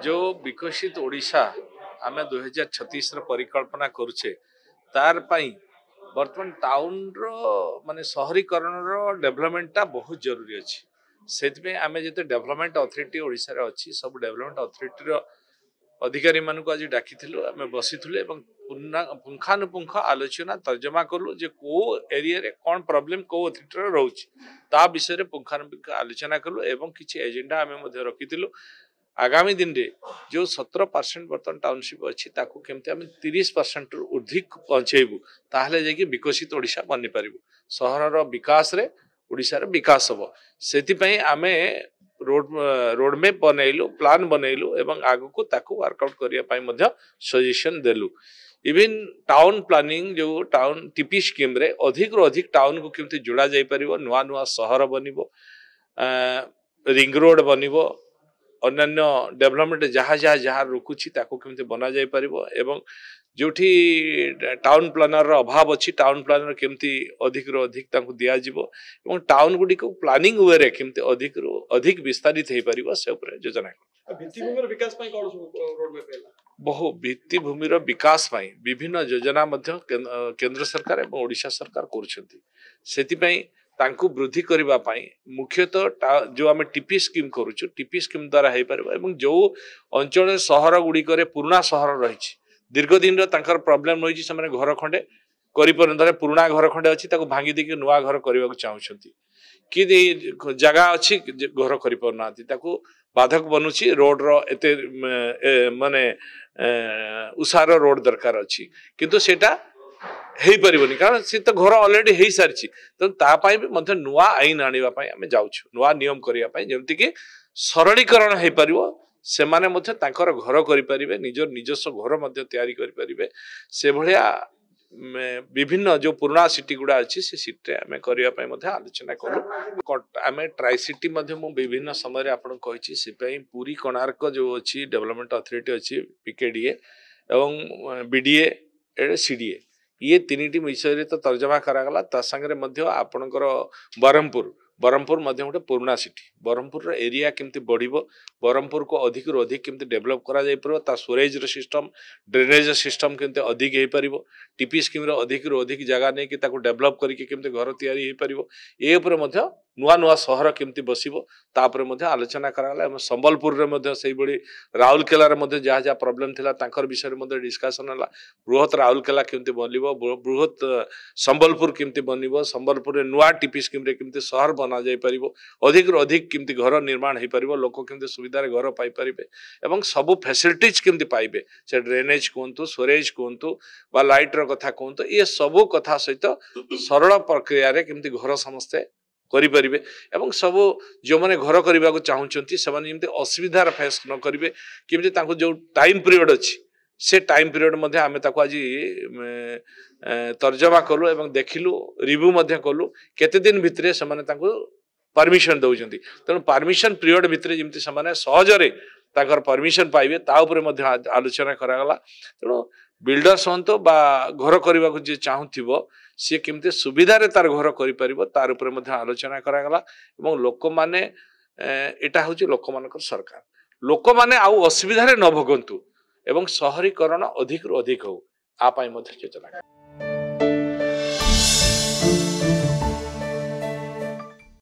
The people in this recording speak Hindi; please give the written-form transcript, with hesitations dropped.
जो विकसित ओडिशा आम 2036 परिकल्पना करुचे तार पाई बर्तमान टाउन रो माने शहरीकरण रो डेवलपमेंटा बहुत जरूरी अच्छी से आम जो डेवलपमेंट अथॉरिटी ओडिशा रे अच्छी सब डेवलपमेंट अथॉरिटी रो अधिकारी मानक आज डाकी आम बसी पुंखानुपुंख आलोचना तर्जमा कलु जे को एरिया रे कौन प्रॉब्लम को अथॉरिटी रोच ता विषय पुंखानुपुंख आलोचना कलु एवं किसी एजेंडा आम रखी आगामी दिन रे जो 17% बर्तमान टाउनशिप अच्छी केमती आम 30% ऊर्धिक पहुंचेबू ताहले जाकि विकसित ओडिशा बनी पारिबु सहर विकास रे ओडिशा रे विकास हबो सेति पई आमे रोडमैप बनैलु प्लान बनैलु एवं आगु को ताकू वर्कआउट करिया पई मध्य सजेशन देलु इवन टाउन प्लानिंग जो टाउन टीपी स्कीम रे अधिक रो अधिक टाउन को केमती जोड़ा जाय परिबो नुआ नुआ सहर बनिबो रिंग रोड बनिबो अन्य डेवलपमेंट जहाँ जहाँ जहाँ रुकुची ताको केमती बना जाय परिबो एवं जोठी टाउन प्लानर अभाव अच्छी टाउन प्लानर केमती अधिक रो अधिक ताको दिया जिवो एवं टाउन गुडी को प्लानिंग वे रे केमती अधिक रो अधिक विस्तारित हे परिबो से ऊपर योजना भित्तिभूमिर विकास पई कोन रोड मैप हैला बहु भित्तिभूमिर विकास पई विभिन्न योजना मध्य केंद्र सरकार एवं ओडिशा सरकार करूछंती सेति पई तांकु वृद्धि करबा पई मुख्यतः जो आम टीपी स्कीम करूछु टीपी स्कीम द्वारा हे परबो एवं जो अंचल सहर गुडी करे पुराना सहर रहिछि दीर्घ दिन रो तांकर प्रॉब्लम रहिछि से घर खंडे करि परंतरे पुराना घर खंडे अछि ताको भांगी देके नुवा घर करबा चाहउछंती कि जगह अछि घर करि परनाती ताको बाधक बनुछि रोड रो एते माने उसार रोड दरकार अछि किंतु सेटा हेई परिबनी कारण से तो घर ऑलरेडी हेई सारछि तो ता पाई भी मध्य नुआ आईन आनिबा पाई हमें जाउछु नुआ नियम करिया पाई जेमति कि सरलीकरण हेई परिबो से माने मध्य तांकर घर करि परिबे निजर निजस्व घर मध्य तयारी करि परिबे से भलिया विभिन्न जो पुराना सिटी गुडा अछि से सिटी हमें करिया पाई मध्य आलोचना करू हमें ट्राई सिटी मध्य मु विभिन्न समय रे आपन कहिछि से पई पूरी कोणार्क जो अछि डेवलपमेंट अथॉरिटी अछि पीकेडीए एवं बीडीए एडे सीडीए ये तीन विषय तो तर्जमा करागला ता संगे मध्य आपणकर बरहमपुर मध्य गोटे पुराना सिटी बरहमपुर एरिया केमती बढ़िबो बरहमपुर को अधिक रु अधिक केमती डेवलप करा जाय परबो ता स्टोरेज रो सिस्टम ड्रेनेज सिस्टम केमती अधिक हे परिबो टीपी स्कीम रो अधिक रु अधिक जगह नै कि ताको डेवलप करिके केमती घर तयारी हे परिबो ए ऊपर मध्य नुआ नुआ सहर केमती बसिबो तापर मध्य आलोचना करागला एवं संबलपुर रे मध्य सेही बडी राउरकेला रे मध्य जहाँ जहाँ प्रॉब्लम थिला तांकर विषय रे मध्य डिस्कशन हला बृहत राउरकेला केमती बनिबो बृहत संबलपुर केमती बनिबो संबलपुर रे नुआ टीपी स्कीम रे केमती शहर बना जाय परिबो अधिक रु अधिक केमती घर निर्माण हे परिबो लोक केमती सुविधा रे घर पाई परिबे एवं सब फैसिलिटीज केमती पाइबे से ड्रेनेज कोंतु स्टोरेज कोंतु बा लाइट रो कथा कोंतु ये सब कथा सहित सरल प्रक्रिया रे केमती घर समस्ते करि परिबे एवं सब जो माने घर करबा को चाहुचंती से माने जेमती असुविधा फेस न करिवे केमती ताको जो टाइम पीरियड अछि से टाइम पीरियड मध्ये आमे ताको आज तर्जमा कलु एवं देखिलु रिव्यू मध्ये कलु केते दिन भितरे से माने ताको परमिशन दउचंती तनो परमिशन पीरियड भितरे जेमती से माने सहजरे ताकर परमिशन पाइबे ता ऊपर मध्ये आलोचना करागला तनो बिल्डर्स हंतो बा घर करबा को जे चाहुथिबो सी केमते सुविधा रे तार घर करि परिबो तार ऊपर मध्ये आलोचना करागला एवं लोक माने एटा होची लोक मानकर सरकार लोक माने आउ असुविधा रे न भोगंतु एवं शहरीकरण अधिक रु अधिक हो आ पाई मध्ये योजना।